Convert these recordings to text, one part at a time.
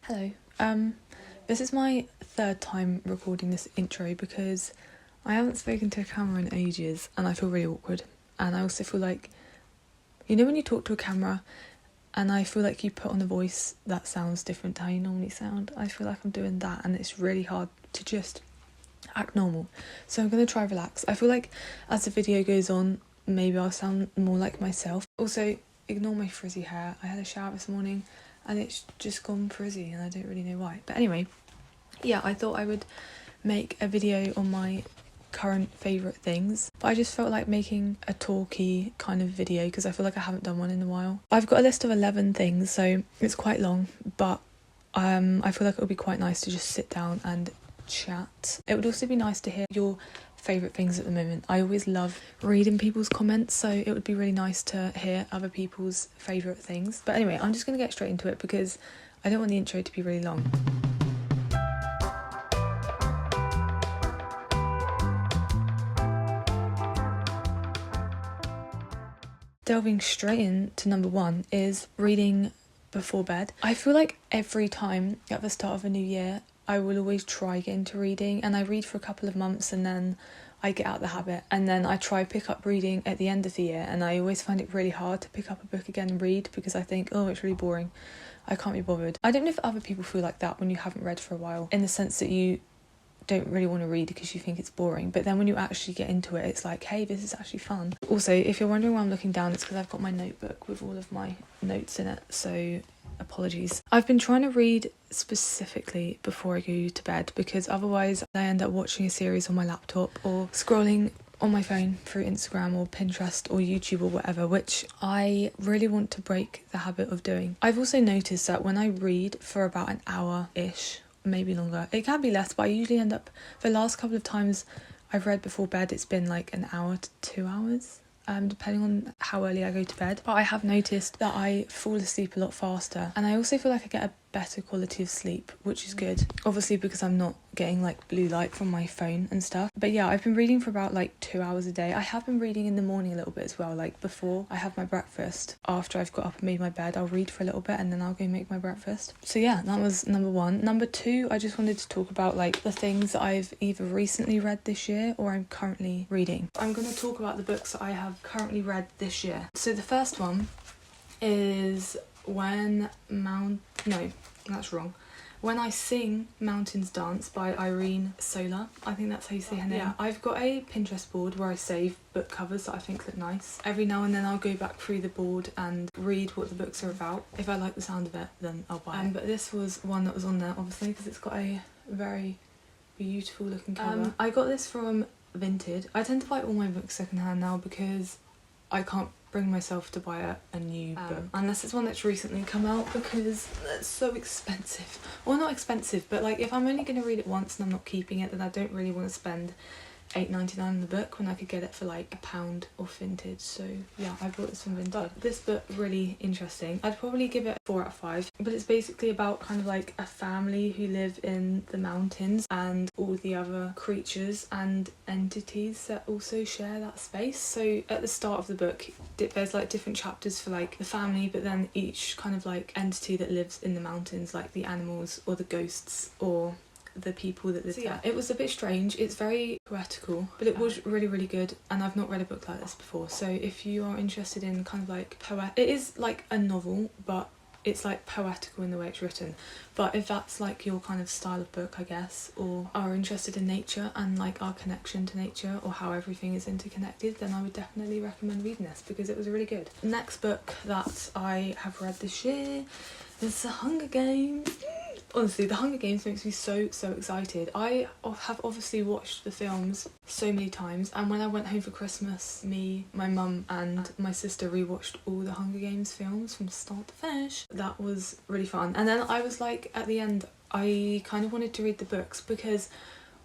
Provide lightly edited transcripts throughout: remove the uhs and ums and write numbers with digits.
Hello. This is my third time recording this intro because I haven't spoken to a camera in ages and I feel really awkward. And I also feel like, when you talk to a camera and I feel like you put on a voice that sounds different to how you normally sound, I feel like I'm doing that and it's really hard to just act normal. So I'm going to try relax. I feel like as the video goes on, maybe I'll sound more like myself. Also, ignore my frizzy hair. I had a shower this morning and it's just gone frizzy and I don't really know why. But anyway, yeah, I thought I would make a video on my current favourite things. But I just felt like making a talky kind of video because I feel like I haven't done one in a while. I've got a list of 11 things, so it's quite long, but I feel like it would be quite nice to just sit down and chat. It would also be nice to hear your favourite things at the moment. I always love reading people's comments, so it would be really nice to hear other people's favourite things. But anyway, I'm just going to get straight into it because I don't want the intro to be really long. Delving straight into number one is reading before bed. I feel like every time at the start of a new year I will always try get into reading, and I read for a couple of months and then I get out the habit, and then I try pick up reading at the end of the year, and I always find it really hard to pick up a book again and read because I think, oh, it's really boring, I can't be bothered. I don't know if other people feel like that when you haven't read for a while, in the sense that you don't really want to read because you think it's boring, but then when you actually get into it, it's like, hey, this is actually fun. Also, if you're wondering why I'm looking down, it's because I've got my notebook with all of my notes in it, so apologies. I've been trying to read specifically before I go to bed because otherwise I end up watching a series on my laptop or scrolling on my phone through Instagram or Pinterest or YouTube or whatever, which I really want to break the habit of doing. I've also noticed that when I read for about an hour-ish, maybe longer, it can be less, but I usually end up, the last couple of times I've read before bed, it's been like an hour to 2 hours, depending on how early I go to bed. But I have noticed that I fall asleep a lot faster, and I also feel like I get a better quality of sleep, which is good, obviously because I'm not getting like blue light from my phone and stuff. But yeah, I've been reading for about like 2 hours a day. I have been reading in the morning a little bit as well, like before I have my breakfast. After I've got up and made my bed, I'll read for a little bit and then I'll go make my breakfast. So yeah, that was number one. Number two, I just wanted to talk about like the things that I've either recently read this year or I'm currently reading. I'm going to talk about the books that I have currently read this year. So the first one is When I Sing Mountains Dance by Irene Solar. I think that's how you say her name. Yeah, I've got a Pinterest board where I save book covers that I think look nice. Every now and then I'll go back through the board and read what the books are about. If I like the sound of it, then I'll buy it. But this was one that was on there, obviously, because it's got a very beautiful looking cover. I got this from Vinted. I tend to buy all my books secondhand now because I can't bring myself to buy a new book unless it's one that's recently come out because it's so expensive. Well, not expensive, but like if I'm only going to read it once and I'm not keeping it, then I don't really want to spend £8.99 on the book when I could get it for like £1 off Vinted. So yeah, I bought this from Vinted. But this book, really interesting. I'd probably give it 4 out of 5, but it's basically about kind of like a family who live in the mountains and all the other creatures and entities that also share that space. So at the start of the book, there's like different chapters for like the family, but then each kind of like entity that lives in the mountains, like the animals or the ghosts or the people that live there. It was a bit strange. It's very poetical, but it was really, really good, and I've not read a book like this before. So if you are interested in kind of like it is like a novel, but it's like poetical in the way it's written. But if that's like your kind of style of book, I guess, or are interested in nature and like our connection to nature or how everything is interconnected, then I would definitely recommend reading this because it was really good. Next book that I have read this year is The Hunger Games. Honestly, The Hunger Games makes me so excited. I have obviously watched the films so many times, and when I went home for Christmas, me, my mum and my sister rewatched all the Hunger Games films from start to finish. That was really fun. And then I was like, at the end, I kind of wanted to read the books because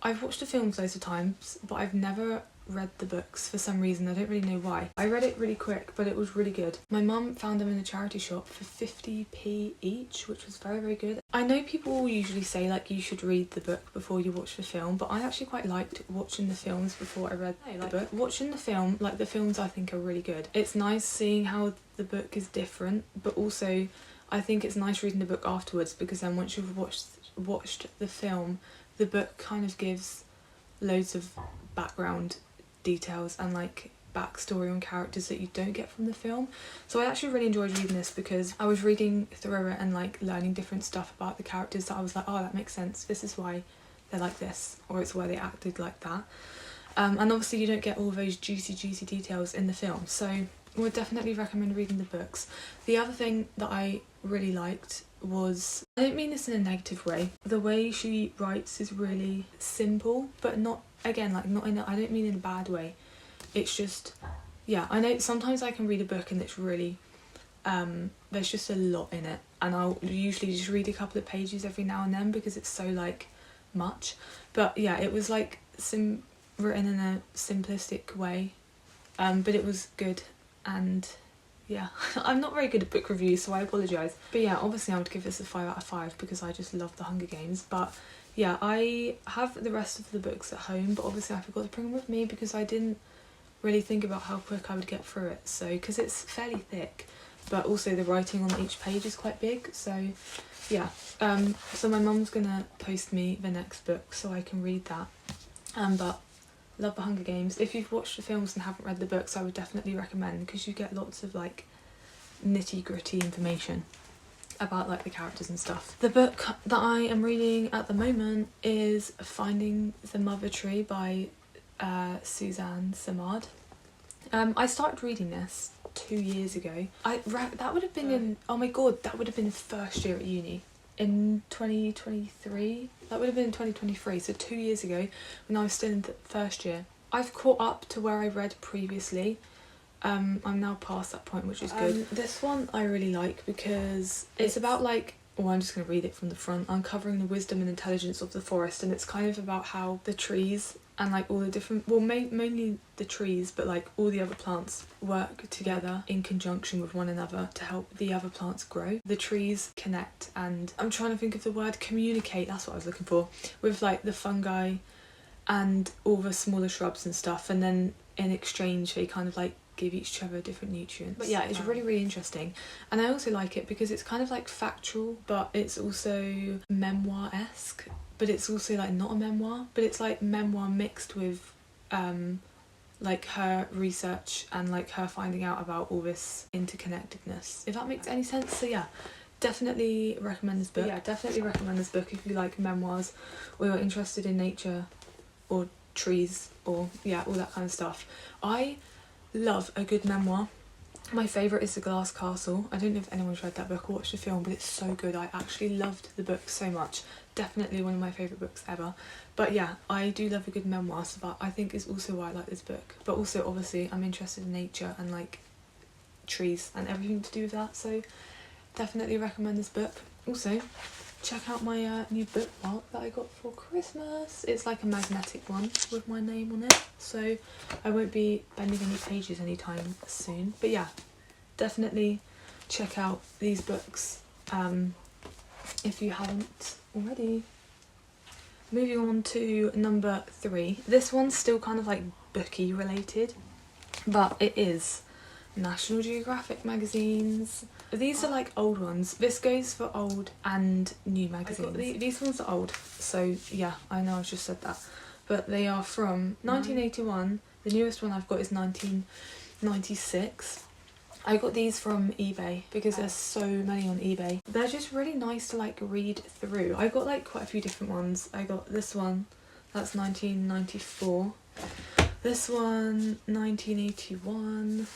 I've watched the films loads of times, but I've never read the books for some reason. I don't really know why. I read it really quick, but it was really good. My mum found them in a charity shop for 50p each, which was very, very good. I know people usually say like you should read the book before you watch the film, but I actually quite liked watching the films before I read the book. Watching the film, like the films I think are really good. It's nice seeing how the book is different, but also I think it's nice reading the book afterwards, because then once you've watched the film, the book kind of gives loads of background details and like backstory on characters that you don't get from the film. So I actually really enjoyed reading this, because I was reading through it and like learning different stuff about the characters that I was like, oh, that makes sense, this is why they're like this, or it's why they acted like that. And obviously you don't get all those juicy details in the film, so I would definitely recommend reading the books. The other thing that I really liked was, I don't mean this in a negative way, the way she writes is really simple, but not, again, like not in a, I don't mean in a bad way. It's just, yeah, I know sometimes I can read a book and it's really, there's just a lot in it, and I'll usually just read a couple of pages every now and then because it's so like much. But yeah, it was like written in a simplistic way, but it was good. And yeah, I'm not very good at book reviews, so I apologise. But yeah, obviously I would give this a 5 out of 5 because I just love The Hunger Games. But yeah, I have the rest of the books at home, but obviously I forgot to bring them with me because I didn't really think about how quick I would get through it. So, because it's fairly thick, but also the writing on each page is quite big. So yeah, so my mum's gonna post me the next book so I can read that. But love The Hunger Games. If you've watched the films and haven't read the books, I would definitely recommend, because you get lots of like nitty gritty information about like the characters and stuff. The book that I am reading at the moment is Finding the Mother Tree by Suzanne Simard. I started reading this 2 years ago. That would have been in, oh my god, that would have been first year at uni in 2023. That would have been in 2023, so 2 years ago when I was still in first year. I've caught up to where I read previously. I'm now past that point, which is good. This one I really like because it's about like, well, I'm just going to read it from the front. Uncovering the wisdom and intelligence of the forest, and it's kind of about how the trees and like all the different, well, mainly the trees, but like all the other plants work together in conjunction with one another to help the other plants grow. The trees connect, and I'm trying to think of the word, communicate, that's what I was looking for, with like the fungi and all the smaller shrubs and stuff, and then in exchange they kind of like give each other different nutrients. But yeah, it's really interesting, and I also like it because it's kind of like factual, but it's also memoir-esque, but it's also like not a memoir, but it's like memoir mixed with like her research and like her finding out about all this interconnectedness, if that makes any sense. So yeah, definitely recommend this book. If you like memoirs, or you're interested in nature or trees, or yeah, all that kind of stuff. I love a good memoir. My favourite is The Glass Castle. I don't know if anyone's read that book or watched the film, but it's so good. I actually loved the book so much. Definitely one of my favourite books ever. But yeah, I do love a good memoir, so that I think is also why I like this book. But also, obviously, I'm interested in nature and like trees and everything to do with that, so definitely recommend this book. Also, check out my new bookmark that I got for Christmas. It's like a magnetic one with my name on it, so I won't be bending any pages anytime soon. But yeah, definitely check out these books if you haven't already. Moving on to number 3. This one's still kind of like booky related, but it is National Geographic magazines. These are like old ones. This goes for old and new magazines. These ones are old, so yeah, I know I've just said that. But they are from 1981. The newest one I've got is 1996. I got these from eBay because there's so many on eBay. They're just really nice to like read through. I got like quite a few different ones. I got this one, that's 1994. This one, 1981.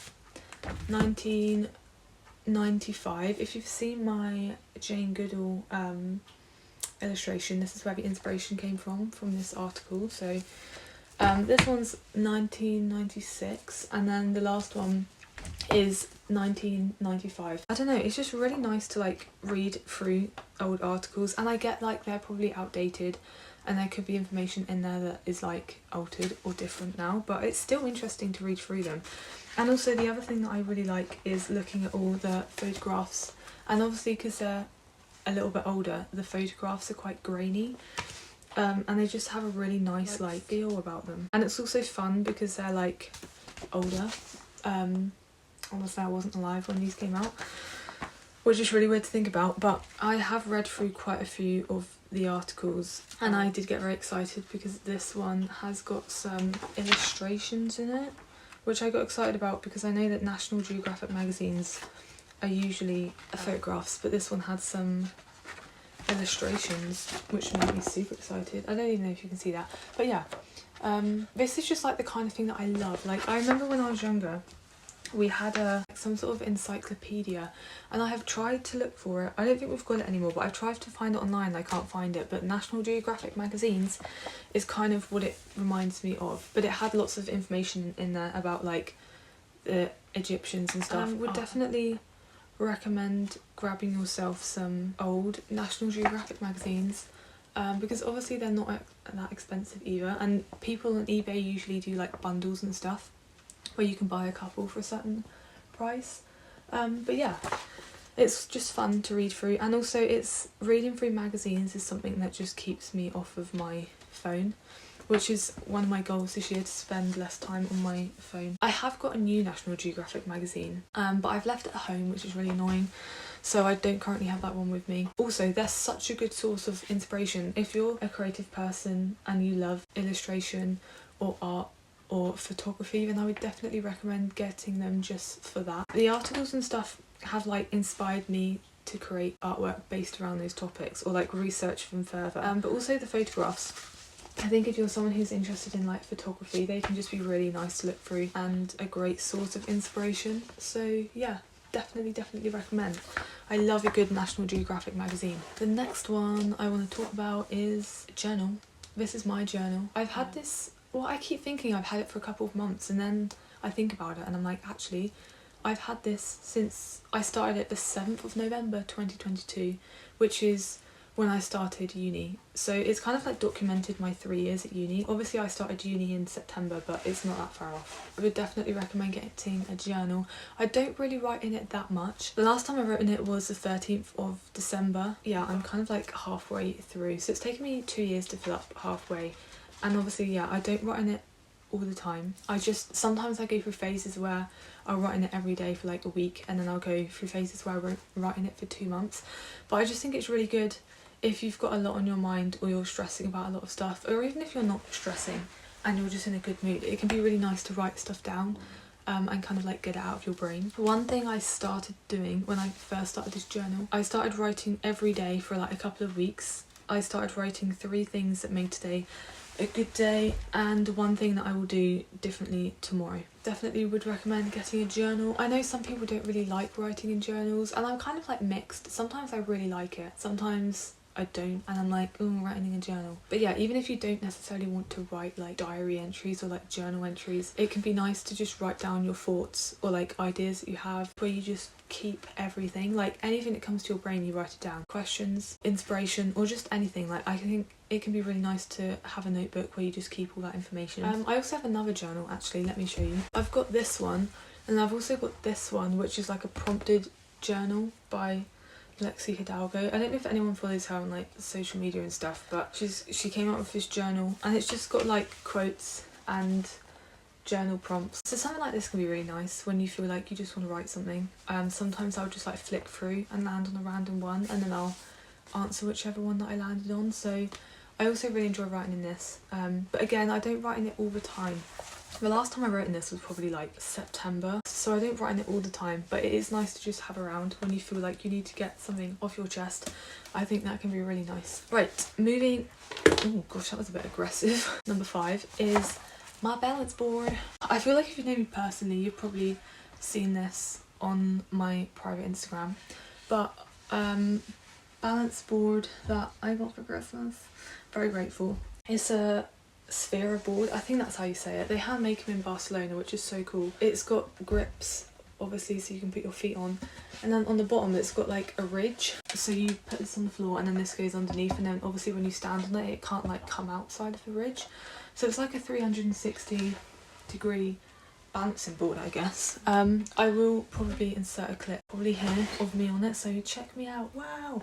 1995. If you've seen my Jane Goodall illustration, this is where the inspiration came from this article. So this one's 1996, and then the last one is 1995. I don't know, it's just really nice to like read through old articles, and I get like they're probably outdated and there could be information in there that is like altered or different now, but it's still interesting to read through them. And also the other thing that I really like is looking at all the photographs, and obviously because they're a little bit older, the photographs are quite grainy, and they just have a really nice like feel about them. And it's also fun because they're like older. Honestly, I wasn't alive when these came out, which is really weird to think about, but I have read through quite a few of the articles and I did get very excited because this one has got some illustrations in it, which I got excited about because I know that National Geographic magazines are usually photographs, but this one had some illustrations which made me super excited. I don't even know if you can see that, but yeah, this is just like the kind of thing that I love. Like, I remember when I was younger we had some sort of encyclopedia and I have tried to look for it. I don't think we've got it anymore, but I've tried to find it online. I can't find it, but National Geographic magazines is kind of what it reminds me of, but it had lots of information in there about like the Egyptians and stuff. I would definitely recommend grabbing yourself some old National Geographic magazines, because obviously they're not that expensive either, and people on eBay usually do like bundles and stuff where you can buy a couple for a certain price. But yeah, it's just fun to read through, and also it's reading through magazines is something that just keeps me off of my phone, which is one of my goals this year, to spend less time on my phone. I have got a new National Geographic magazine, but I've left it at home, which is really annoying, so I don't currently have that one with me. Also, they're such a good source of inspiration. If you're a creative person and you love illustration or art or photography, then I would definitely recommend getting them just for that. The articles and stuff have like inspired me to create artwork based around those topics, or like research them further. But also the photographs, I think if you're someone who's interested in like photography, they can just be really nice to look through and a great source of inspiration. So yeah, definitely recommend. I love a good National Geographic magazine. The next one I want to talk about is a journal. This is my journal. I've had this, well, I keep thinking I've had it for a couple of months, and then I think about it and I'm like, actually, I've had this since I started it the 7th of November 2022, which is when I started uni. So it's kind of like documented my 3 years at uni. Obviously I started uni in September, but it's not that far off. I would definitely recommend getting a journal. I don't really write in it that much. The last time I wrote in it was the 13th of December. Yeah, I'm kind of like halfway through. So it's taken me 2 years to fill up halfway. And obviously, yeah, I don't write in it all the time. Sometimes I go through phases where I'll write in it every day for like a week, and then I'll go through phases where I won't write in it for 2 months. But I just think it's really good if you've got a lot on your mind, or you're stressing about a lot of stuff, or even if you're not stressing and you're just in a good mood, it can be really nice to write stuff down and kind of like get it out of your brain. One thing I started doing when I first started this journal, I started writing every day for like a couple of weeks. I started writing 3 things that made today a good day and 1 thing that I will do differently tomorrow. Definitely would recommend getting a journal. I know some people don't really like writing in journals, and I'm kind of like mixed. Sometimes I really like it, sometimes I don't, and I'm like, oh, writing in a journal. But yeah, even if you don't necessarily want to write like diary entries or like journal entries, it can be nice to just write down your thoughts or like ideas that you have, where you just keep everything, like anything that comes to your brain, you write it down. Questions, inspiration, or just anything. Like, I think it can be really nice to have a notebook where you just keep all that information. I also have another journal, actually, let me show you. I've got this one, and I've also got this one, which is like a prompted journal by Lexi Hidalgo. I don't know if anyone follows her on like social media and stuff, but she came out with this journal, and it's just got like quotes and journal prompts. So something like this can be really nice when you feel like you just want to write something. Sometimes I'll just like flick through and land on a random one, and then I'll answer whichever one that I landed on. So I also really enjoy writing in this, but again, I don't write in it all the time. The last time I wrote in this was probably like September, so I don't write in it all the time, but it is nice to just have around when you feel like you need to get something off your chest. I think that can be really nice. Right, moving, oh gosh, that was a bit aggressive. Number 5 is my balance board. I feel like if you know me personally, you've probably seen this on my private Instagram, but balance board that I got for Christmas, very grateful. It's a Sphere board, I think that's how you say it. They hand make them in Barcelona, which is so cool. It's got grips, obviously, so you can put your feet on, and then on the bottom it's got like a ridge, so you put this on the floor and then this goes underneath, and then obviously when you stand on it, it can't like come outside of the ridge, so it's like a 360-degree balancing board, I guess. I will probably insert a clip probably here of me on it, so check me out. Wow.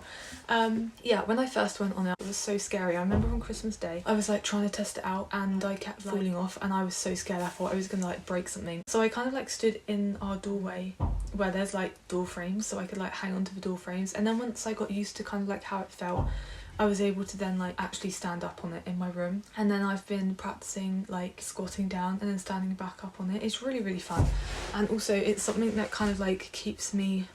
Yeah, when I first went on it was so scary. I remember on Christmas Day I was like trying to test it out, and I kept falling off, and I was so scared. I thought I was gonna like break something, so I kind of like stood in our doorway where there's like door frames, so I could like hang onto the door frames. And then once I got used to kind of like how it felt, I was able to then like actually stand up on it in my room. And then I've been practicing like squatting down and then standing back up on it. It's really, really fun. And also it's something that kind of like keeps me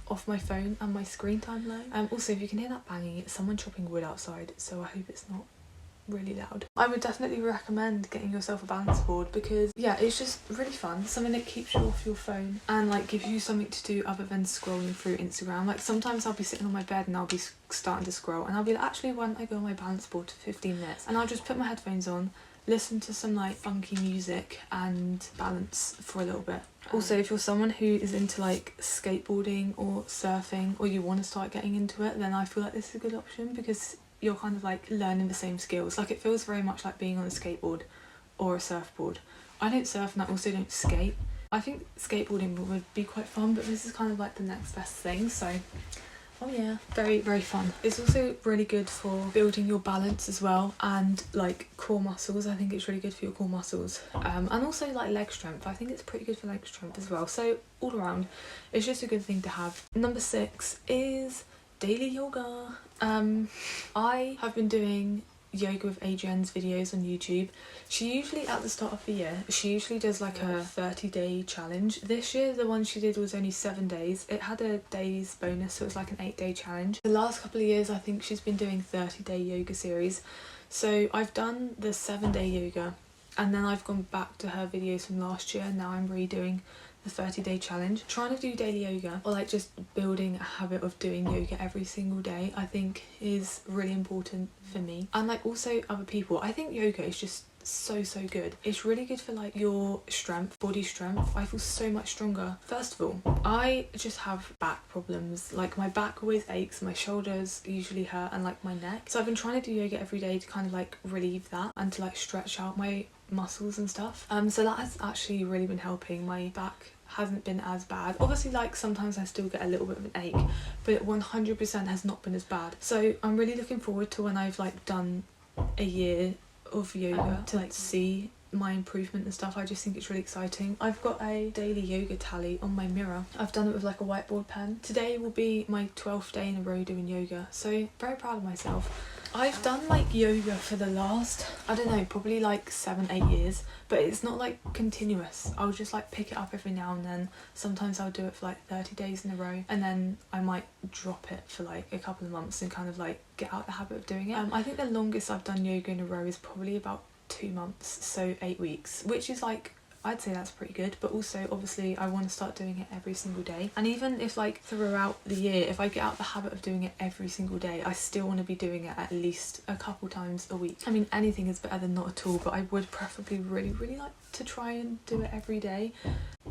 off my phone and my screen time low. Also, if you can hear that banging, it's someone chopping wood outside, so I hope it's not really loud. I would definitely recommend getting yourself a balance board because yeah, it's just really fun, something that keeps you off your phone and like gives you something to do other than scrolling through Instagram. Like sometimes I'll be sitting on my bed and I'll be starting to scroll and I'll be like, actually why don't I go on my balance board for 15 minutes, and I'll just put my headphones on, listen to some like funky music and balance for a little bit. Also, if you're someone who is into like skateboarding or surfing, or you want to start getting into it, then I feel like this is a good option because you're kind of like learning the same skills. Like it feels very much like being on a skateboard or a surfboard. I don't surf and I also don't skate. I think skateboarding would be quite fun, but this is kind of like the next best thing, so oh yeah, very, very fun. It's also really good for building your balance as well and like core muscles. I think it's really good for your core muscles, and also like leg strength. I think it's pretty good for leg strength as well. So all around, it's just a good thing to have. Number 6 is daily yoga. I have been doing yoga with Adrienne's videos on YouTube. She usually, at the start of the year, she usually does like a 30-day challenge. This year the one she did was only 7 days. It had a day's bonus, so it was like an 8-day challenge. The last couple of years I think she's been doing 30-day yoga series. So I've done the 7-day yoga and then I've gone back to her videos from last year. Now I'm redoing the 30-day challenge. Trying to do daily yoga or like just building a habit of doing yoga every single day I think is really important for me and like also other people. I think yoga is just so good. It's really good for like your strength, body strength. I feel so much stronger. First of all, I just have back problems. Like my back always aches, my shoulders usually hurt and like my neck. So I've been trying to do yoga every day to kind of like relieve that and to like stretch out my muscles and stuff. So that has actually really been helping. My back hasn't been as bad. Obviously like sometimes I still get a little bit of an ache, but it 100% has not been as bad. So I'm really looking forward to when I've like done a year of yoga to like see my improvement and stuff. I just think it's really exciting. I've got a daily yoga tally on my mirror. I've done it with like a whiteboard pen. Today will be my 12th day in a row doing yoga, so very proud of myself. I've done like yoga for the last, I don't know, probably like 7-8 years, but it's not like continuous. I'll just like pick it up every now and then. Sometimes I'll do it for like 30 days in a row and then I might drop it for like a couple of months and kind of like get out the habit of doing it. I think the longest I've done yoga in a row is probably about 2 months, so 8 weeks, which is like, I'd say that's pretty good. But also obviously I want to start doing it every single day, and even if like throughout the year, if I get out the habit of doing it every single day, I still want to be doing it at least a couple times a week. I mean, anything is better than not at all, but I would preferably really like to try and do it every day.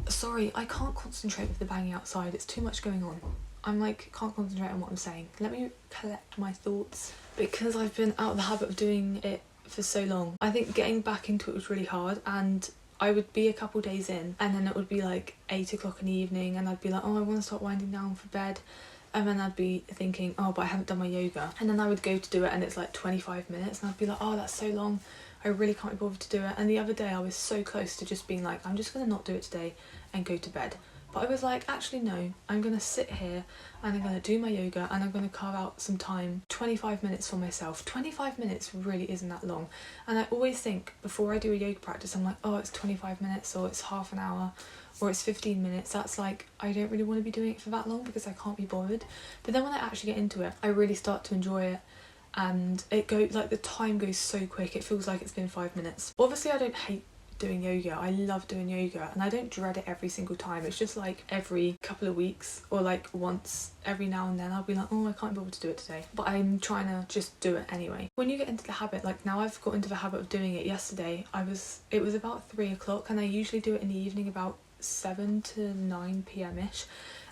Sorry, I can't concentrate with the banging outside, it's too much going on. I'm like, can't concentrate on what I'm saying. Let me collect my thoughts. Because I've been out of the habit of doing it for so long, I think getting back into it was really hard, and I would be a couple days in and then it would be like 8 o'clock in the evening and I'd be like, oh, I want to start winding down for bed, and then I'd be thinking, oh, but I haven't done my yoga, and then I would go to do it and it's like 25 minutes and I'd be like, oh, that's so long, I really can't be bothered to do it. And the other day I was so close to just being like, I'm just gonna not do it today and go to bed. But I was like, actually no, I'm gonna sit here and I'm gonna do my yoga and I'm gonna carve out some time, 25 minutes for myself. 25 minutes really isn't that long. And I always think before I do a yoga practice, I'm like, oh, it's 25 minutes or it's half an hour or it's 15 minutes. That's like, I don't really want to be doing it for that long because I can't be bothered. But then when I actually get into it, I really start to enjoy it. And it goes, like the time goes so quick, it feels like it's been 5 minutes. Obviously I don't hate doing yoga, I love doing yoga and I don't dread it every single time. It's just like every couple of weeks or like once every now and then I'll be like, oh, I can't be able to do it today, but I'm trying to just do it anyway. When you get into the habit, like now I've got into the habit of doing it. Yesterday it was about 3 o'clock and I usually do it in the evening about 7 to 9 p.m. ish,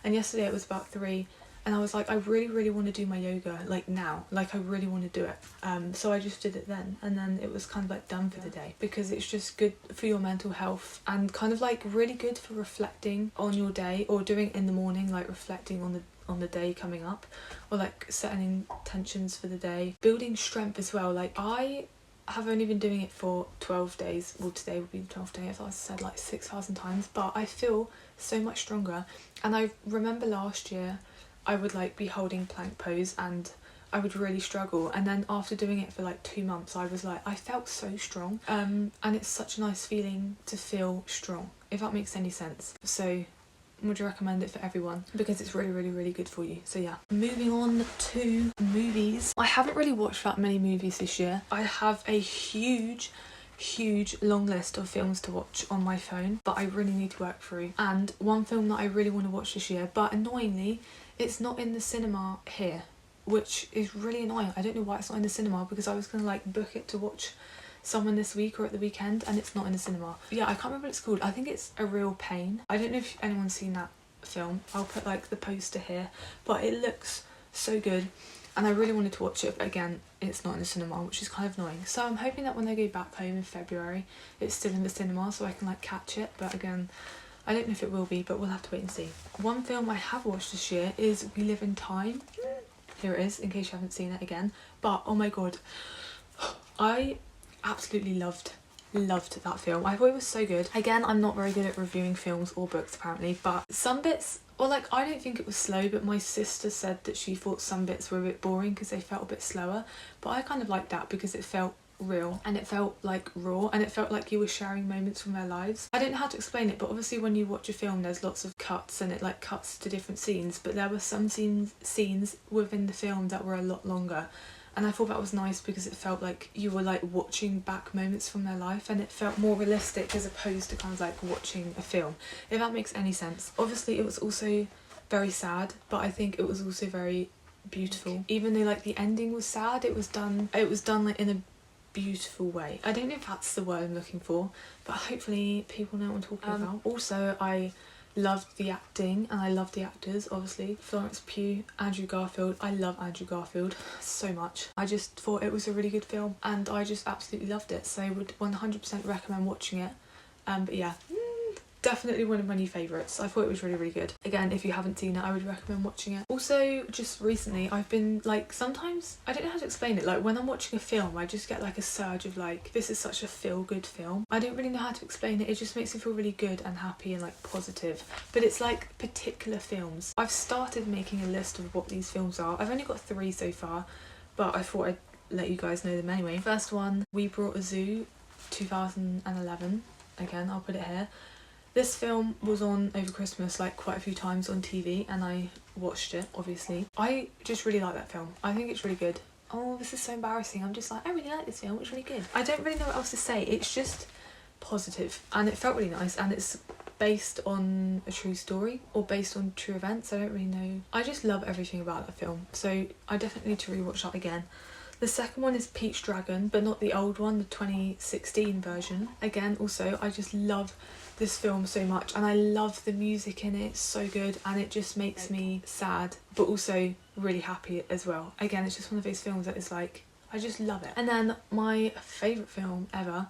and yesterday it was about 3 and I was like, I really want to do my yoga like now, like I really want to do it. So I just did it then, and then it was kind of like done for the day, because it's just good for your mental health and kind of like really good for reflecting on your day, or doing it in the morning, like reflecting on the day coming up, or like setting intentions for the day. Building strength as well. Like I have only been doing it for 12 days. Well, today will be the 12th day, as I said like 6,000 times, but I feel so much stronger. And I remember last year I would like be holding plank pose and I would really struggle, and then after doing it for like 2 months I was like, I felt so strong, and it's such a nice feeling to feel strong, if that makes any sense. So would recommend it for everyone because it's really good for you. So yeah, moving on to movies. I haven't really watched that many movies this year. I have a huge long list of films to watch on my phone that I really need to work through, and one film that I really want to watch this year, but annoyingly it's not in the cinema here, which is really annoying. I don't know why it's not in the cinema, because I was gonna like book it to watch someone this week or at the weekend, and it's not in the cinema. Yeah, I can't remember what it's called. I think it's A Real Pain. I don't know if anyone's seen that film. I'll put like the poster here, but it looks so good and I really wanted to watch it, but again it's not in the cinema, which is kind of annoying. So I'm hoping that when I go back home in February it's still in the cinema so I can like catch it, but again I don't know if it will be, but we'll have to wait and see. One film I have watched this year is We Live in Time. Here it is, in case you haven't seen it again. But oh my god, I absolutely loved that film. I thought it was so good. Again, I'm not very good at reviewing films or books apparently, but some bits, well, like I don't think it was slow, but my sister said that she thought some bits were a bit boring because they felt a bit slower, but I kind of liked that because it felt real and it felt like raw and it felt like you were sharing moments from their lives. I don't know how to explain it, but obviously when you watch a film there's lots of cuts and it like cuts to different scenes, but there were some scenes within the film that were a lot longer, and I thought that was nice because it felt like you were like watching back moments from their life and it felt more realistic as opposed to kind of like watching a film, if that makes any sense. Obviously it was also very sad, but I think it was also very beautiful. Even though like the ending was sad, it was done like in a beautiful way. I don't know if that's the word I'm looking for, but hopefully people know what I'm talking about. Also, I loved the acting and I loved the actors, obviously. Florence Pugh, Andrew Garfield. I love Andrew Garfield so much. I just thought it was a really good film and I just absolutely loved it, so I would 100% recommend watching it. But yeah, definitely one of my new favourites. I thought it was really good. Again, if you haven't seen it, I would recommend watching it. Also, just recently I've been like, sometimes I don't know how to explain it, like when I'm watching a film I just get like a surge of like, this is such a feel-good film. I don't really know how to explain it, it just makes me feel really good and happy and like positive, but it's like particular films. I've started making a list of what these films are. I've only got 3 so far, but I thought I'd let you guys know them anyway. First one, We Brought a Zoo, 2011. Again, I'll put it here. This film was on over Christmas like quite a few times on TV and I watched it, obviously. I just really like that film. I think it's really good. Oh, this is so embarrassing. I'm just like, I really like this film, it's really good. I don't really know what else to say. It's just positive and it felt really nice, and it's based on a true story or based on true events. I don't really know. I just love everything about that film, so I definitely need to rewatch that again. The second one is Peach Dragon, but not the old one, the 2016 version. Again, also, I just love this film so much and I love the music in it. It's so good and it just makes me sad but also really happy as well. Again, it's just one of those films that is like, I just love it. And then my favourite film ever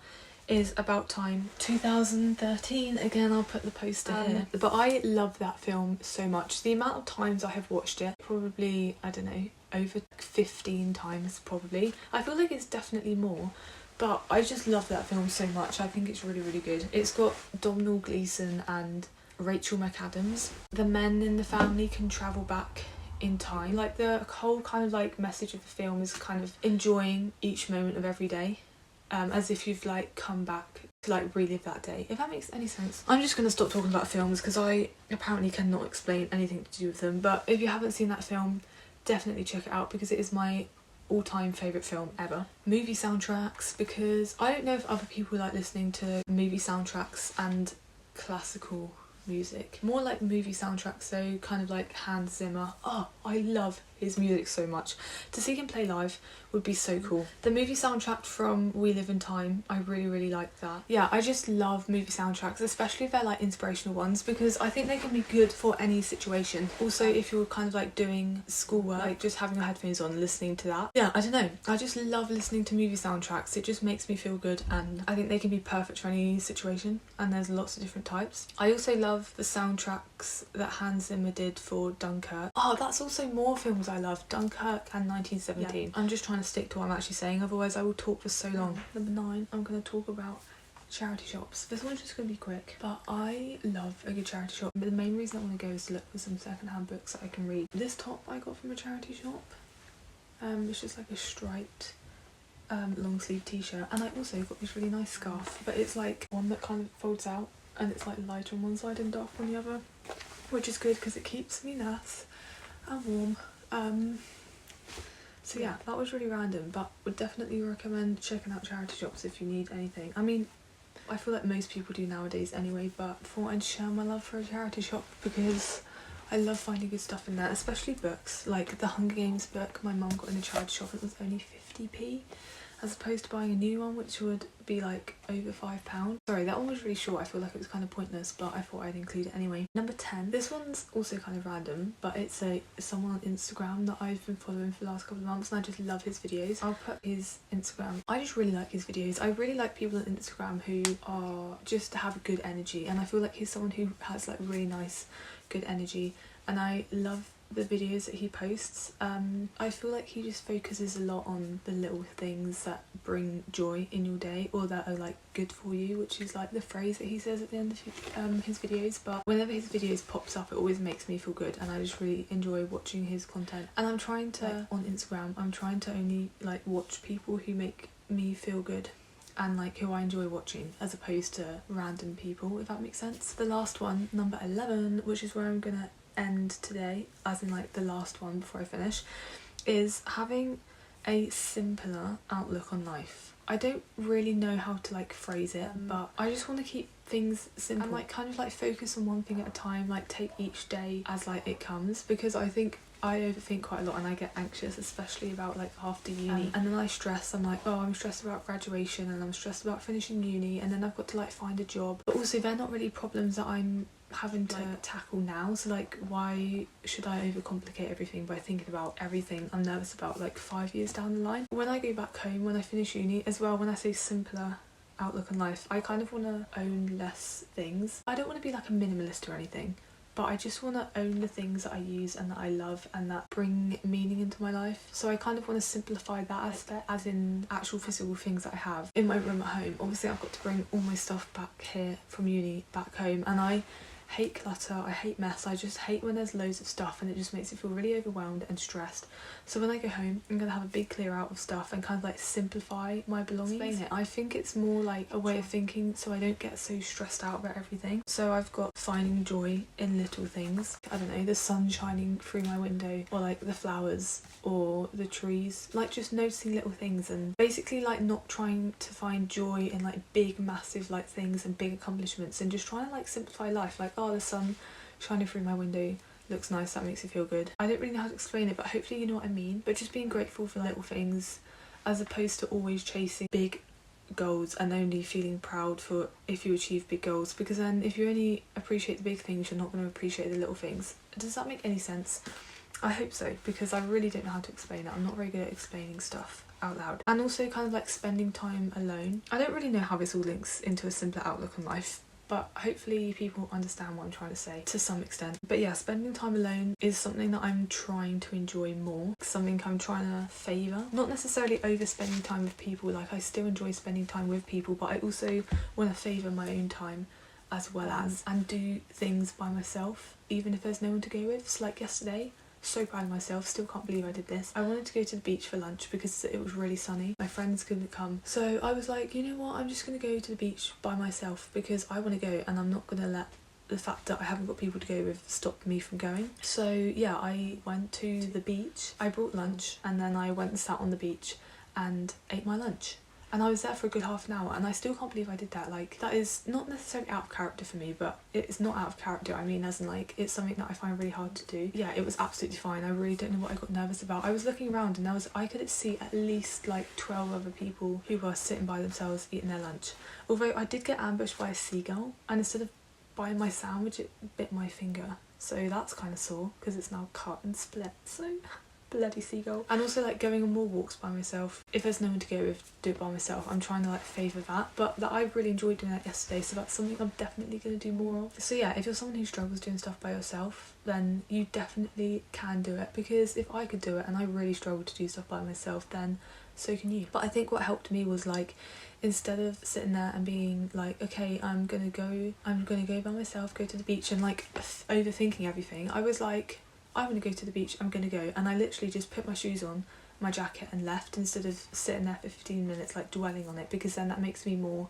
is About Time, 2013. Again, I'll put the poster here. But I love that film so much. The amount of times I have watched it, probably, I don't know, over 15 times probably. I feel like it's definitely more, but I just love that film so much. I think it's really good. It's got Domhnall Gleeson and Rachel McAdams. The men in the family can travel back in time. Like the whole kind of like message of the film is kind of enjoying each moment of every day, as if you've like come back to like relive that day, if that makes any sense. I'm just gonna stop talking about films because I apparently cannot explain anything to do with them, but if you haven't seen that film, definitely check it out because it is my all-time favourite film ever. Movie soundtracks, because I don't know if other people like listening to movie soundtracks and classical music. More like movie soundtracks, so kind of like Hans Zimmer. Oh, I love his music so much. To see him play live would be so cool. The movie soundtrack from We Live in Time, I really like that. Yeah, I just love movie soundtracks, especially if they're like inspirational ones, because I think they can be good for any situation. Also, if you're kind of like doing schoolwork, like just having your headphones on, listening to that. Yeah, I don't know. I just love listening to movie soundtracks. It just makes me feel good and I think they can be perfect for any situation, and there's lots of different types. I also love the soundtrack books that Hans Zimmer did for Dunkirk. Oh, that's also more films I love. Dunkirk and 1917. Yeah. I'm just trying to stick to what I'm actually saying, otherwise I will talk for so long. Number 9, I'm going to talk about charity shops. This one's just going to be quick, but I love a good charity shop. But the main reason I want to go is to look for some secondhand books that I can read. This top I got from a charity shop. It's just like a striped long sleeve t-shirt, and I also got this really nice scarf, but it's like one that kind of folds out and it's like lighter on one side and dark on the other, which is good because it keeps me nice and warm. So yeah, that was really random, but would definitely recommend checking out charity shops if you need anything. I mean, I feel like most people do nowadays anyway, but I thought I'd share my love for a charity shop because I love finding good stuff in there, especially books. Like the Hunger Games book my mum got in a charity shop, it was only 50p, as opposed to buying a new one which would be like over £5. Sorry, that one was really short, I feel like it was kind of pointless, but I thought I'd include it anyway. Number 10, this one's also kind of random, but it's someone on Instagram that I've been following for the last couple of months, and I just love his videos. I'll put his Instagram. I just really like his videos. I really like people on Instagram who are just have good energy, and I feel like he's someone who has like really nice, good energy, and I love the videos that he posts. I feel like he just focuses a lot on the little things that bring joy in your day, or that are like good for you, which is like the phrase that he says at the end of his videos. But whenever his videos pops up, it always makes me feel good, and I just really enjoy watching his content. And I'm trying to, on Instagram, I'm trying to only like watch people who make me feel good and like who I enjoy watching, as opposed to random people, if that makes sense. The last one, number 11, which is where I'm gonna end today, as in like the last one before I finish, is having a simpler outlook on life. I don't really know how to like phrase it, but I just want to keep things simple and like kind of like focus on one thing at a time, like take each day as like it comes, because I think I overthink quite a lot and I get anxious, especially about like after uni, and then I stress. I'm like, oh, I'm stressed about graduation, and I'm stressed about finishing uni, and then I've got to like find a job, but also they're not really problems that I'm having to tackle now, so like why should I overcomplicate everything by thinking about everything I'm nervous about like 5 years down the line. When I go back home, when I finish uni as well, when I say simpler outlook on life, I kind of want to own less things. I don't want to be like a minimalist or anything, but I just want to own the things that I use and that I love and that bring meaning into my life. So I kind of want to simplify that aspect, as in actual physical things that I have in my room at home. Obviously I've got to bring all my stuff back here from uni back home, and I hate clutter, I hate mess, I just hate when there's loads of stuff, and it just makes me feel really overwhelmed and stressed. So when I go home, I'm going to have a big clear out of stuff and kind of like simplify my belongings. I think it's more like a way of thinking so I don't get so stressed out about everything. So I've got finding joy in little things. I don't know, the sun shining through my window, or like the flowers or the trees, like just noticing little things, and basically like not trying to find joy in like big massive like things and big accomplishments, and just trying to like simplify life. Like, oh, the sun shining through my window looks nice, that makes me feel good. I don't really know how to explain it, but hopefully you know what I mean. But just being grateful for little things, as opposed to always chasing big goals and only feeling proud for if you achieve big goals, because then if you only appreciate the big things, you're not going to appreciate the little things. Does that make any sense? I hope so, because I really don't know how to explain it. I'm not very good at explaining stuff out loud. And also kind of like spending time alone. I don't really know how this all links into a simpler outlook on life, but hopefully people understand what I'm trying to say to some extent. But yeah, spending time alone is something that I'm trying to enjoy more, something I'm trying to favour. Not necessarily over spending time with people, like I still enjoy spending time with people, but I also want to favour my own time as well as, and do things by myself, even if there's no one to go with. So like yesterday, so proud of myself, still can't believe I did this. I wanted to go to the beach for lunch because it was really sunny. My friends couldn't come, so I was like, you know what, I'm just gonna go to the beach by myself because I want to go, and I'm not gonna let the fact that I haven't got people to go with stop me from going. So yeah, I went to the beach, I brought lunch, and then I went and sat on the beach and ate my lunch. And I was there for a good half an hour, and I still can't believe I did that. Like, that is not necessarily out of character for me, but it's not out of character, I mean as in like, it's something that I find really hard to do. Yeah, it was absolutely fine. I really don't know what I got nervous about. I was looking around and I could see at least like 12 other people who were sitting by themselves eating their lunch. Although I did get ambushed by a seagull, and instead of biting my sandwich, it bit my finger. So that's kind of sore because it's now cut and split. So bloody seagull. And also like going on more walks by myself. If there's no one to go with, do it by myself. I'm trying to like favour that, but that I really enjoyed doing that yesterday, so that's something I'm definitely going to do more of. So yeah, if you're someone who struggles doing stuff by yourself, then you definitely can do it, because if I could do it and I really struggle to do stuff by myself, then so can you. But I think what helped me was like, instead of sitting there and being like, okay, I'm gonna go by myself, go to the beach, and like overthinking everything, I was like, I'm gonna go to the beach, I'm gonna go. And I literally just put my shoes on, my jacket, and left, instead of sitting there for 15 minutes like dwelling on it, because then that makes me more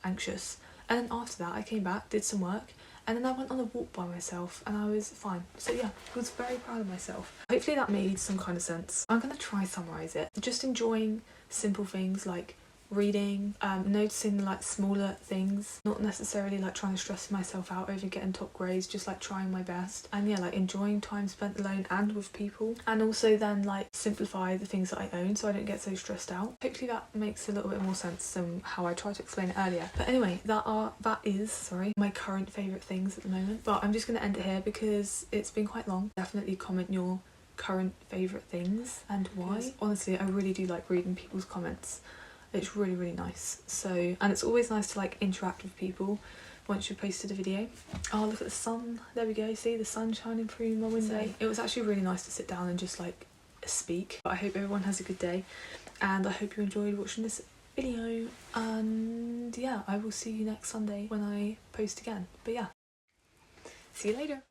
anxious. And then after that I came back, did some work, and then I went on a walk by myself and I was fine. So yeah, I was very proud of myself. Hopefully that made some kind of sense. I'm gonna try summarise it. Just enjoying simple things like reading, noticing like smaller things, not necessarily like trying to stress myself out over getting top grades, just like trying my best, and yeah, like enjoying time spent alone and with people, and also then like simplify the things that I own so I don't get so stressed out. Hopefully that makes a little bit more sense than how I tried to explain it earlier. But anyway, that is my current favourite things at the moment. But I'm just going to end it here because it's been quite long. Definitely comment your current favourite things and why. Because honestly, I really do like reading people's comments. It's really, really nice. So, and it's always nice to like interact with people once you've posted a video. Oh, look at the sun. There we go. See the sun shining through my window. So, it was actually really nice to sit down and just like speak. But I hope everyone has a good day, and I hope you enjoyed watching this video. And yeah, I will see you next Sunday when I post again. But yeah, see you later.